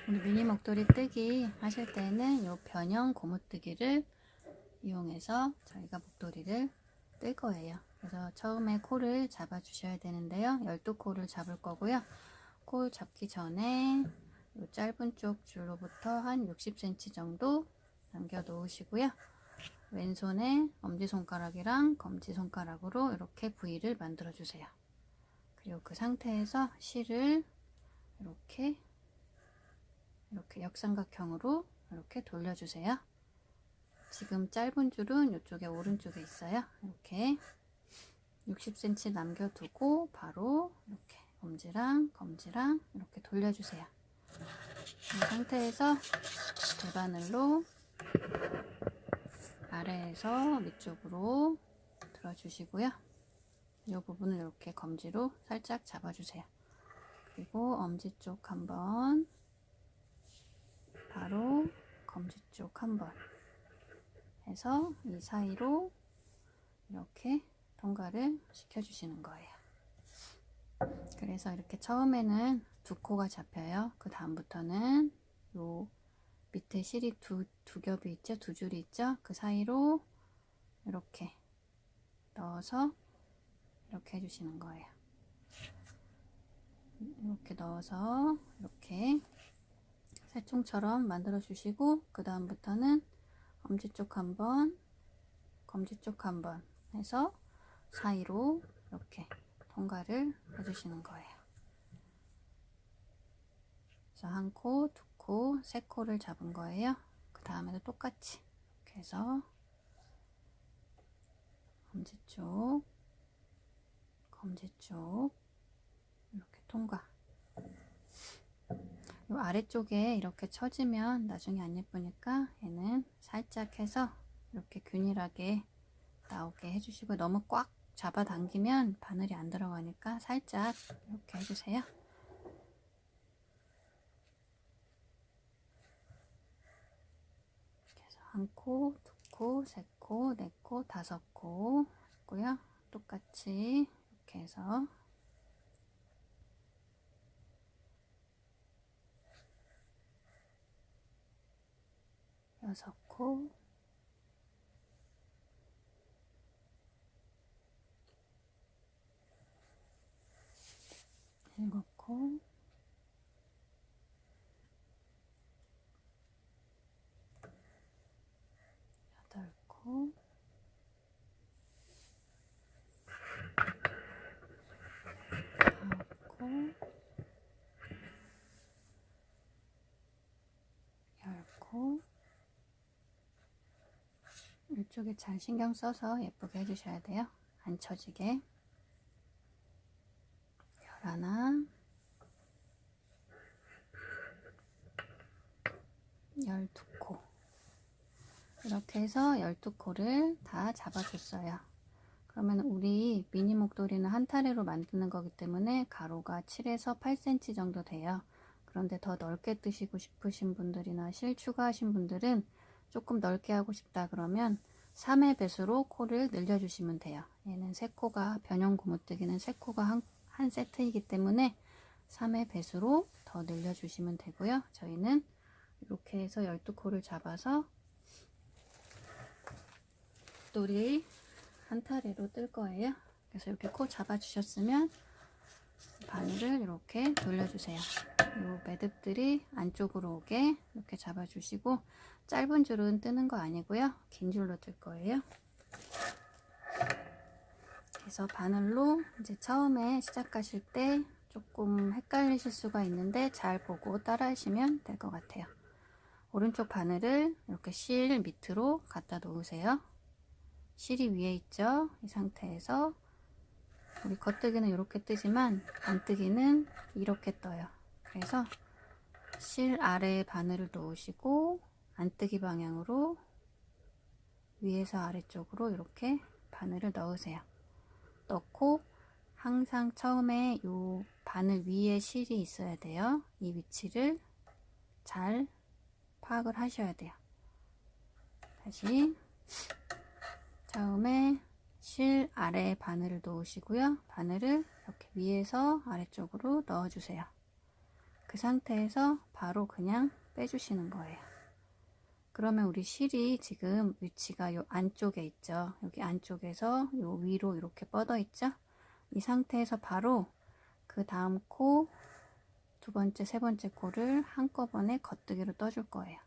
우리 미니 목도리 뜨기 하실 때는 이 변형 고무뜨기를 이용해서 저희가 목도리를 뜰 거예요. 그래서 처음에 코를 잡아 주셔야 되는데요. 12코를 잡을 거고요. 코 잡기 전에 이 짧은 쪽 줄로부터 한 60cm 정도 남겨 놓으시고요. 왼손에 엄지손가락이랑 검지손가락으로 이렇게 V를 만들어 주세요. 그리고 그 상태에서 실을 이렇게 역삼각형으로 이렇게 돌려주세요. 지금 짧은 줄은 이쪽에 오른쪽에 있어요. 이렇게 60cm 남겨두고 바로 이렇게 엄지랑 검지랑 이렇게 돌려주세요. 이 상태에서 대바늘로 아래에서 밑쪽으로 들어주시고요. 이 부분을 이렇게 검지로 살짝 잡아주세요. 그리고 엄지 쪽 한번, 바로 검지 쪽 한번 해서 이 사이로 이렇게 통과를 시켜주시는 거예요. 그래서 이렇게 처음에는 두 코가 잡혀요. 그 다음부터는 요 밑에 실이 두 겹이 있죠? 두 줄이 있죠? 그 사이로 이렇게 넣어서 이렇게 해주시는 거예요. 이렇게 넣어서 이렇게 새총처럼 만들어 주시고, 그 다음부터는 엄지 쪽 한번, 검지 쪽 한번 해서 사이로 이렇게 통과를 해주시는 거예요. 그래서 한 코, 두 코, 세 코를 잡은 거예요. 그 다음에도 똑같이 이렇게 해서 검지 쪽, 검지 쪽 이렇게 통과. 이 아래쪽에 이렇게 처지면 나중에 안 예쁘니까 얘는 살짝 해서 이렇게 균일하게 나오게 해주시고, 너무 꽉 잡아당기면 바늘이 안 들어가니까 살짝 이렇게 해주세요. 그래서 한 코, 두 코, 세 코, 네 코, 다섯 코 했고요. 똑같이 이렇게 해서 여섯 코, 일곱 코, 여덟 코, 아홉 코, 열 코. 이쪽에 잘 신경 써서 예쁘게 해주셔야 돼요. 안 처지게. 11, 12코. 이렇게 해서 12코를 다 잡아줬어요. 그러면 우리 미니 목도리는 한 타래로 만드는 거기 때문에 가로가 7에서 8cm 정도 돼요. 그런데 더 넓게 뜨시고 싶으신 분들이나 실 추가하신 분들은 조금 넓게 하고 싶다 그러면 3의 배수로 코를 늘려주시면 돼요. 얘는 3코가, 변형 고무뜨기는 3코가 한 세트이기 때문에 3의 배수로 더 늘려주시면 되고요. 저희는 이렇게 해서 12코를 잡아서 목도리 한 타래로 뜰 거예요. 그래서 이렇게 코 잡아주셨으면 바늘을 이렇게 돌려주세요. 이 매듭들이 안쪽으로 오게 이렇게 잡아주시고, 짧은 줄은 뜨는 거 아니고요. 긴 줄로 뜰 거예요. 그래서 바늘로 이제 처음에 시작하실 때 조금 헷갈리실 수가 있는데 잘 보고 따라 하시면 될 것 같아요. 오른쪽 바늘을 이렇게 실 밑으로 갖다 놓으세요. 실이 위에 있죠? 이 상태에서 우리 겉뜨기는 이렇게 뜨지만 안뜨기는 이렇게 떠요. 그래서 실 아래에 바늘을 놓으시고 안뜨기 방향으로 위에서 아래쪽으로 이렇게 바늘을 넣으세요. 넣고 항상 처음에 이 바늘 위에 실이 있어야 돼요. 이 위치를 잘 파악을 하셔야 돼요. 다시 처음에 실 아래에 바늘을 놓으시고요. 바늘을 이렇게 위에서 아래쪽으로 넣어주세요. 그 상태에서 바로 그냥 빼주시는 거예요. 그러면 우리 실이 지금 위치가 요 안쪽에 있죠. 여기 안쪽에서 요 위로 이렇게 뻗어 있죠. 이 상태에서 바로 그 다음 코, 두 번째, 세 번째 코를 한꺼번에 겉뜨기로 떠줄 거예요.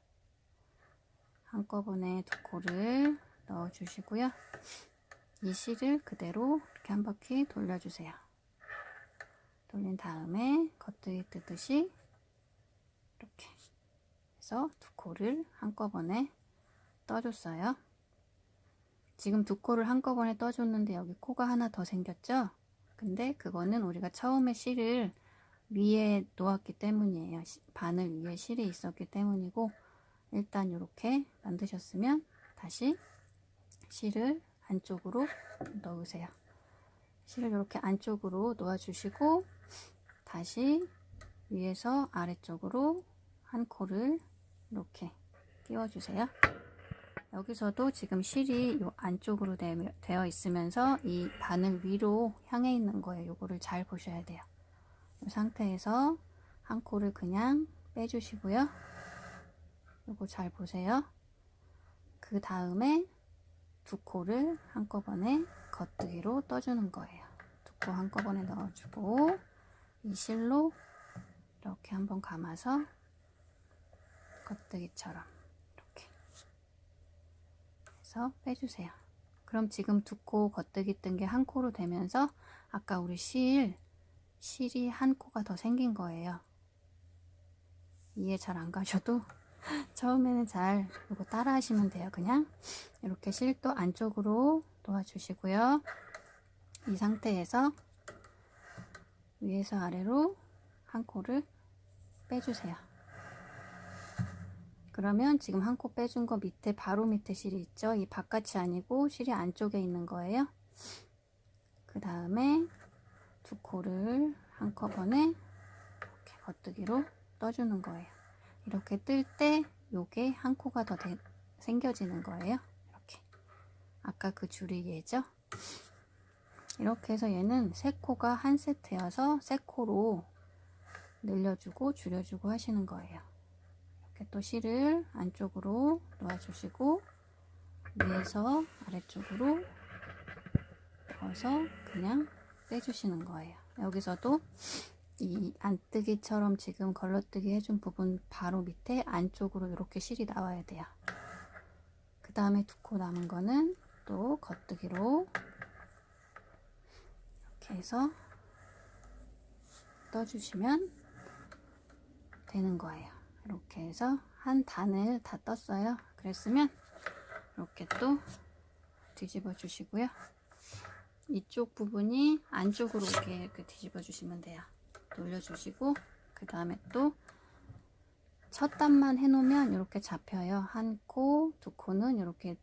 한꺼번에 두 코를 넣어 주시고요. 이 실을 그대로 이렇게 한 바퀴 돌려주세요. 돌린 다음에 겉뜨기 뜨듯이 이렇게 해서 두 코를 한꺼번에 떠줬어요. 지금 두 코를 한꺼번에 떠줬는데 여기 코가 하나 더 생겼죠? 근데 그거는 우리가 처음에 실을 위에 놓았기 때문이에요. 바늘 위에 실이 있었기 때문이고, 일단 이렇게 만드셨으면 다시 실을 안쪽으로 넣으세요. 실을 이렇게 안쪽으로 놓아주시고 다시 위에서 아래쪽으로 한 코를 이렇게 끼워주세요. 여기서도 지금 실이 이 안쪽으로 되어 있으면서 이 바늘 위로 향해 있는 거예요. 요거를 잘 보셔야 돼요. 이 상태에서 한 코를 그냥 빼주시고요. 요거 잘 보세요. 그 다음에 두 코를 한꺼번에 겉뜨기로 떠주는 거예요. 두 코 한꺼번에 넣어주고 이 실로 이렇게 한번 감아서 겉뜨기처럼 이렇게 해서 빼주세요. 그럼 지금 두 코 겉뜨기 뜬 게 한 코로 되면서 아까 우리 실이 한 코가 더 생긴 거예요. 이해 잘 안 가셔도 처음에는 잘 이거 따라 하시면 돼요. 그냥 이렇게 실도 안쪽으로 놓아주시고요. 이 상태에서 위에서 아래로 한 코를 빼주세요. 그러면 지금 한 코 빼준 거 밑에 바로 밑에 실이 있죠. 이 바깥이 아니고 실이 안쪽에 있는 거예요. 그 다음에 두 코를 한꺼번에 이렇게 겉뜨기로 떠주는 거예요. 이렇게 뜰 때 요게 한 코가 더 생겨지는 거예요. 이렇게 아까 그 줄이 얘죠. 이렇게 해서 얘는 세 코가 한 세트여서 세 코로 늘려주고 줄여주고 하시는 거예요. 이렇게 또 실을 안쪽으로 놓아주시고 위에서 아래쪽으로 넣어서 그냥 빼주시는 거예요. 여기서도 이 안뜨기처럼 지금 걸러뜨기 해준 부분 바로 밑에 안쪽으로 이렇게 실이 나와야 돼요. 그 다음에 두 코 남은 거는 또 겉뜨기로 이렇게 해서 떠주시면 되는 거예요. 이렇게 해서 한 단을 다 떴어요. 그랬으면 이렇게 또 뒤집어 주시고요. 이쪽 부분이 안쪽으로 오게 이렇게 뒤집어 주시면 돼요. 돌려주시고 그 다음에 또 첫 단만 해놓으면 이렇게 잡혀요. 한 코, 두 코는 이렇게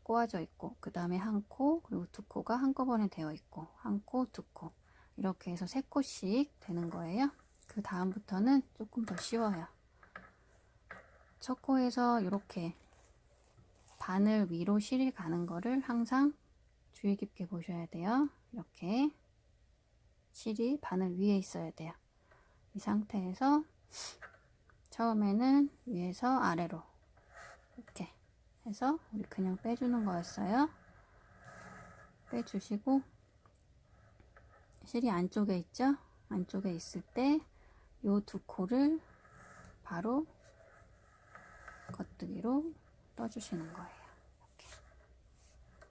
꼬아져 있고 그 다음에 한 코, 그리고 두 코가 한꺼번에 되어 있고 한 코, 두 코 이렇게 해서 세 코씩 되는 거예요. 그 다음부터는 조금 더 쉬워요. 첫 코에서 이렇게 바늘 위로 실이 가는 거를 항상 주의 깊게 보셔야 돼요. 이렇게 실이 바늘 위에 있어야 돼요. 이 상태에서 처음에는 위에서 아래로 이렇게 해서 우리 그냥 빼주는 거였어요. 빼주시고 실이 안쪽에 있죠? 안쪽에 있을 때 요 두 코를 바로 겉뜨기로 떠주시는 거예요. 이렇게.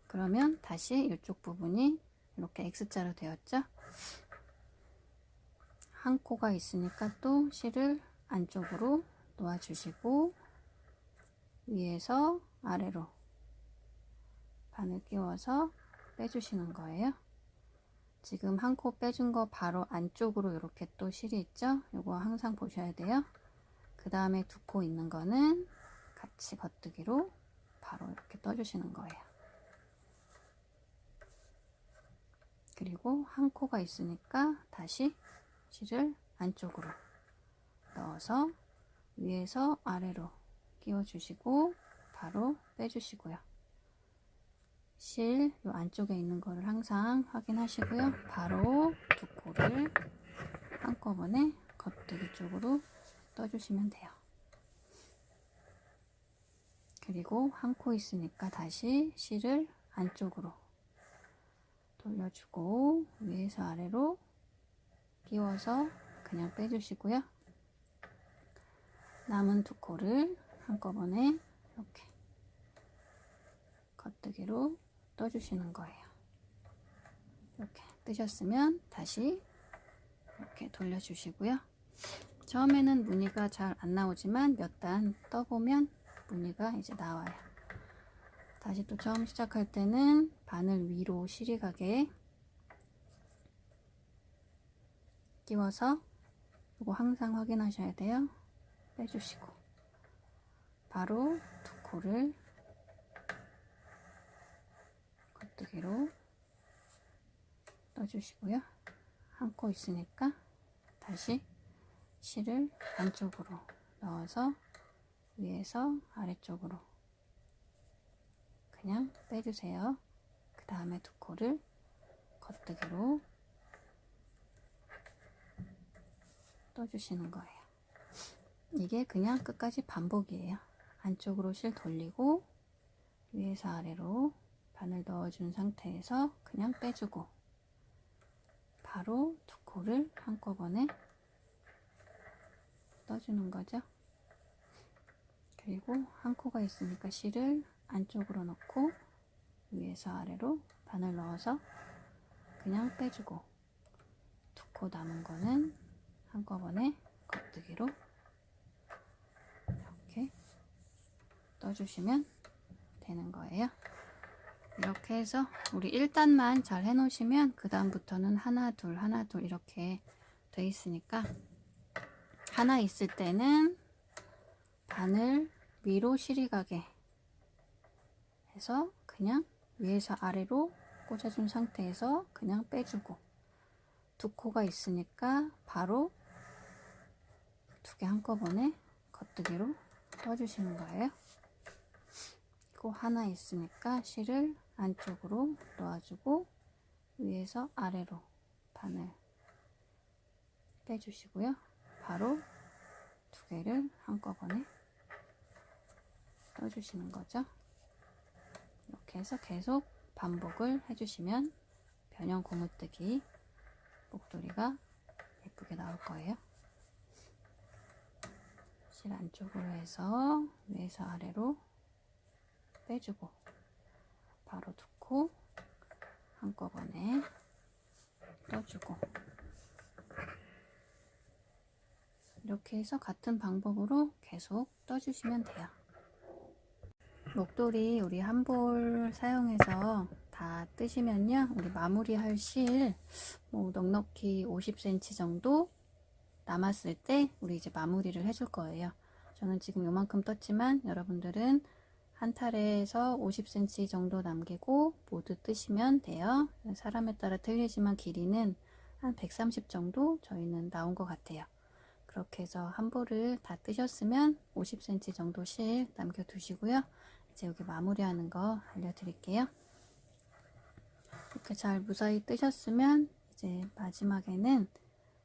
그러면 다시 이쪽 부분이 이렇게 X자로 되었죠? 한 코가 있으니까 또 실을 안쪽으로 놓아주시고 위에서 아래로 바늘 끼워서 빼주시는 거예요. 지금 한 코 빼준 거 바로 안쪽으로 이렇게 또 실이 있죠? 이거 항상 보셔야 돼요. 그 다음에 두 코 있는 거는 같이 겉뜨기로 바로 이렇게 떠주시는 거예요. 그리고 한 코가 있으니까 다시 실을 안쪽으로 넣어서 위에서 아래로 끼워주시고 바로 빼주시고요. 실 요 안쪽에 있는 거를 항상 확인하시고요. 바로 두 코를 한꺼번에 겉뜨기 쪽으로 떠주시면 돼요. 그리고 한 코 있으니까 다시 실을 안쪽으로 돌려주고 위에서 아래로 끼워서 그냥 빼주시고요. 남은 두 코를 한꺼번에 이렇게 겉뜨기로 떠주시는 거예요. 이렇게 뜨셨으면 다시 이렇게 돌려주시고요. 처음에는 무늬가 잘 안 나오지만 몇 단 떠보면 무늬가 이제 나와요. 다시 또 처음 시작할 때는 바늘 위로 실이 가게 끼워서 이거 항상 확인하셔야 돼요. 빼주시고 바로 두 코를 겉뜨기로 떠주시고요. 한 코 있으니까 다시 실을 안쪽으로 넣어서 위에서 아래쪽으로 그냥 빼주세요. 그 다음에 두 코를 겉뜨기로 떠주시는 거예요. 이게 그냥 끝까지 반복이에요. 안쪽으로 실 돌리고 위에서 아래로 바늘 넣어준 상태에서 그냥 빼주고 바로 두 코를 한꺼번에 떠주는 거죠. 그리고 한 코가 있으니까 실을 안쪽으로 넣고 위에서 아래로 바늘 넣어서 그냥 빼주고 두 코 남은 거는 한꺼번에 겉뜨기로 이렇게 떠주시면 되는 거예요. 이렇게 해서 우리 1단만 잘 해놓으시면 그 다음부터는 하나 둘 하나 둘 이렇게 돼 있으니까 하나 있을 때는 바늘 위로 실이 가게 해서 그냥 위에서 아래로 꽂아준 상태에서 그냥 빼주고 두 코가 있으니까 바로 두 개 한꺼번에 겉뜨기로 떠주시는 거예요. 코 하나 있으니까 실을 안쪽으로 놓아주고 위에서 아래로 바늘 빼주시고요. 바로 두 개를 한꺼번에 떠주시는 거죠. 이렇게 해서 계속 반복을 해주시면 변형 고무뜨기 목도리가 예쁘게 나올 거예요. 실 안쪽으로 해서 위에서 아래로 빼주고 바로 두 코 한꺼번에 떠주고 이렇게 해서 같은 방법으로 계속 떠주시면 돼요. 목도리 우리 한 볼 사용해서 다 뜨시면요, 우리 마무리할 실 넉넉히 50cm 정도 남았을 때 우리 이제 마무리를 해줄 거예요. 저는 지금 요만큼 떴지만 여러분들은 한 탈에서 50cm 정도 남기고 모두 뜨시면 돼요. 사람에 따라 틀리지만 길이는 한 130 정도 저희는 나온 것 같아요. 그렇게 해서 한 볼을 다 뜨셨으면 50cm 정도 실 남겨 두시고요. 이제 여기 마무리하는 거 알려드릴게요. 이렇게 잘 무사히 뜨셨으면 이제 마지막에는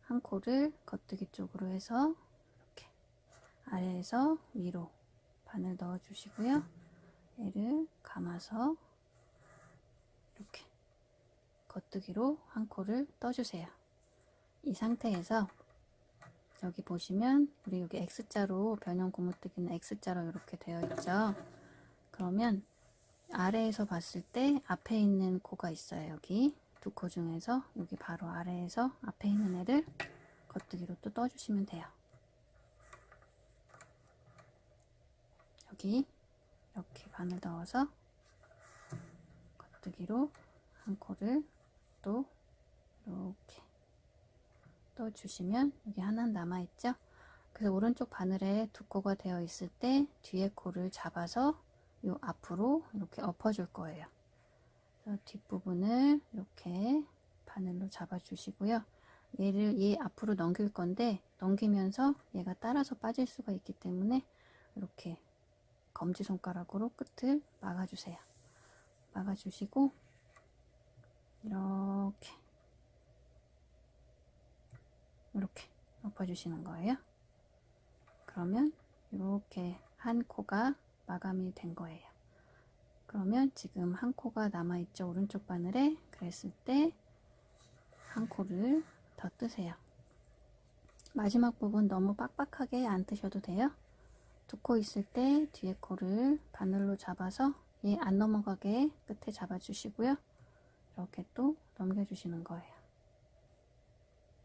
한 코를 겉뜨기 쪽으로 해서 이렇게 아래에서 위로 바늘 넣어 주시고요. 얘를 감아서 이렇게 겉뜨기로 한 코를 떠주세요. 이 상태에서 여기 보시면 우리 여기 X자로 변형 고무뜨기는 X자로 이렇게 되어 있죠. 그러면 아래에서 봤을 때 앞에 있는 코가 있어요. 여기 두 코 중에서 여기 바로 아래에서 앞에 있는 애를 겉뜨기로 또 떠주시면 돼요. 여기 이렇게 바늘 넣어서 겉뜨기로 한 코를 또 이렇게 떠주시면 여기 하나 남아있죠. 그래서 오른쪽 바늘에 두 코가 되어 있을 때 뒤에 코를 잡아서 요 앞으로 이렇게 엎어줄 거예요. 그래서 뒷부분을 이렇게 바늘로 잡아주시고요. 얘 앞으로 넘길 건데 넘기면서 얘가 따라서 빠질 수가 있기 때문에 이렇게 검지손가락으로 끝을 막아주세요. 막아주시고 이렇게 엎어주시는 거예요. 그러면 이렇게 한 코가 마감이 된 거예요. 그러면 지금 한 코가 남아있죠. 오른쪽 바늘에. 그랬을 때 한 코를 더 뜨세요. 마지막 부분 너무 빡빡하게 안 뜨셔도 돼요. 두 코 있을 때 뒤에 코를 바늘로 잡아서 얘 안 넘어가게 끝에 잡아주시고요. 이렇게 또 넘겨주시는 거예요.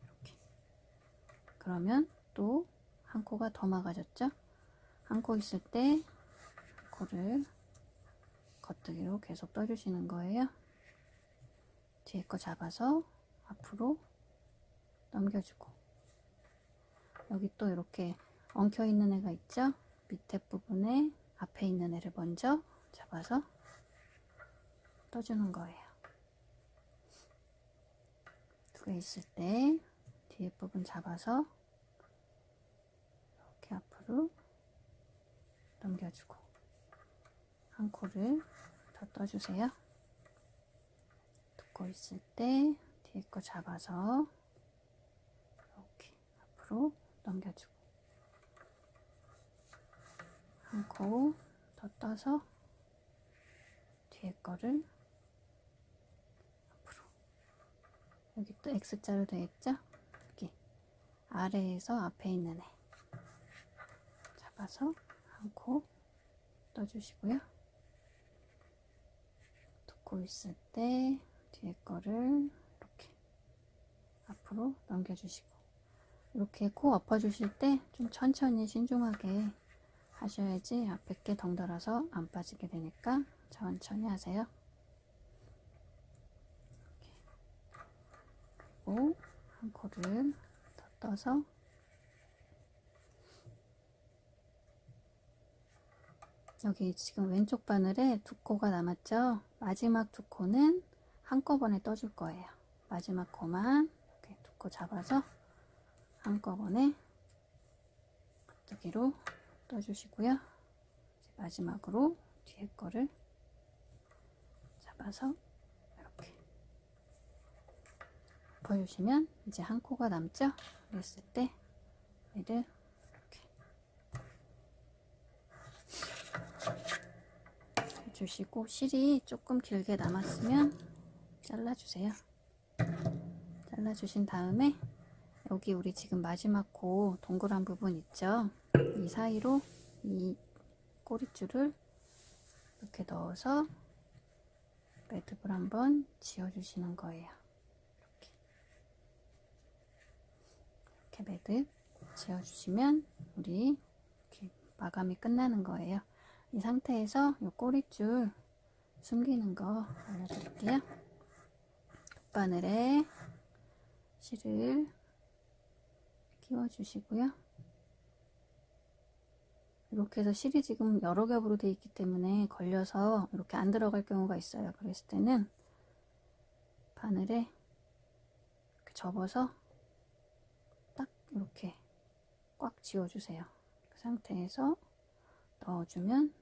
이렇게. 그러면 또 한 코가 더 막아졌죠? 한 코 있을 때 코를 겉뜨기로 계속 떠주시는 거예요. 뒤에 거 잡아서 앞으로 넘겨주고, 여기 또 이렇게 엉켜 있는 애가 있죠? 밑에 부분에 앞에 있는 애를 먼저 잡아서 떠주는 거예요. 두 개 있을 때 뒤에 부분 잡아서 이렇게 앞으로 넘겨주고, 한 코를 더 떠주세요. 두 코 있을 때 뒤에 거 잡아서 이렇게 앞으로 넘겨주고, 한 코 더 떠서 뒤에 거를 앞으로, 여기 또 X자로 되어 있죠? 여기 아래에서 앞에 있는 애 잡아서 한 코 떠주시고요. 두 코 있을 때 뒤에 거를 이렇게 앞으로 넘겨주시고, 이렇게 코 엎어주실 때 좀 천천히 신중하게 하셔야지 앞에 게 덩달아서 안 빠지게 되니까 천천히 하세요. 그리고 한 코를 더 떠서 여기 지금 왼쪽 바늘에 두 코가 남았죠? 마지막 두 코는 한꺼번에 떠줄 거예요. 마지막 코만 이렇게 두 코 잡아서 한꺼번에 겉뜨기로 떠주시고요. 마지막으로 뒤에 거를 잡아서 이렇게 엎어주시면 이제 한 코가 남죠? 그랬을 때 얘를 이렇게 해주시고, 실이 조금 길게 남았으면 잘라주세요. 잘라주신 다음에 여기 우리 지금 마지막 코 동그란 부분 있죠? 이 사이로 이 꼬리줄을 이렇게 넣어서 매듭을 한번 지어주시는 거예요. 이렇게 매듭 지어주시면 우리 이렇게 마감이 끝나는 거예요. 이 상태에서 이 꼬리줄 숨기는 거 알려드릴게요. 바늘에 실을 끼워주시고요. 이렇게 해서 실이 지금 여러 겹으로 되어 있기 때문에 걸려서 이렇게 안 들어갈 경우가 있어요. 그랬을 때는 바늘에 이렇게 접어서 딱 이렇게 꽉 쥐어주세요. 그 상태에서 넣어주면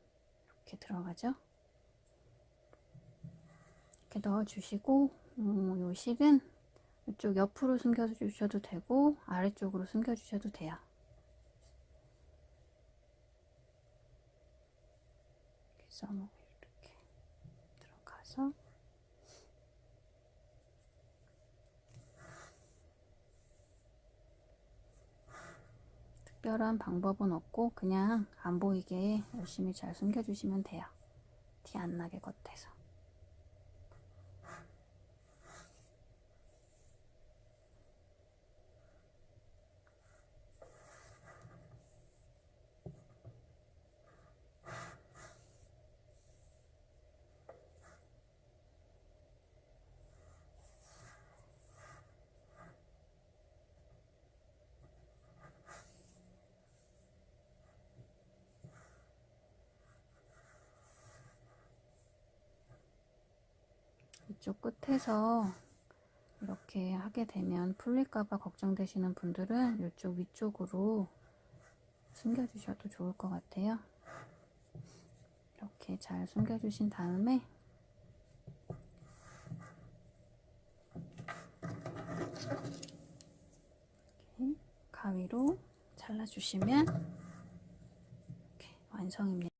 이렇게 들어가죠. 이렇게 넣어주시고, 이 실은 이쪽 옆으로 숨겨주셔도 되고 아래쪽으로 숨겨주셔도 돼요. 써먹 이렇게 들어가서 특별한 방법은 없고 그냥 안 보이게 열심히 잘 숨겨주시면 돼요. 티 안 나게 겉에서. 이쪽 끝에서 이렇게 하게 되면 풀릴까봐 걱정되시는 분들은 이쪽 위쪽으로 숨겨주셔도 좋을 것 같아요. 이렇게 잘 숨겨주신 다음에 이렇게 가위로 잘라주시면 이렇게 완성입니다.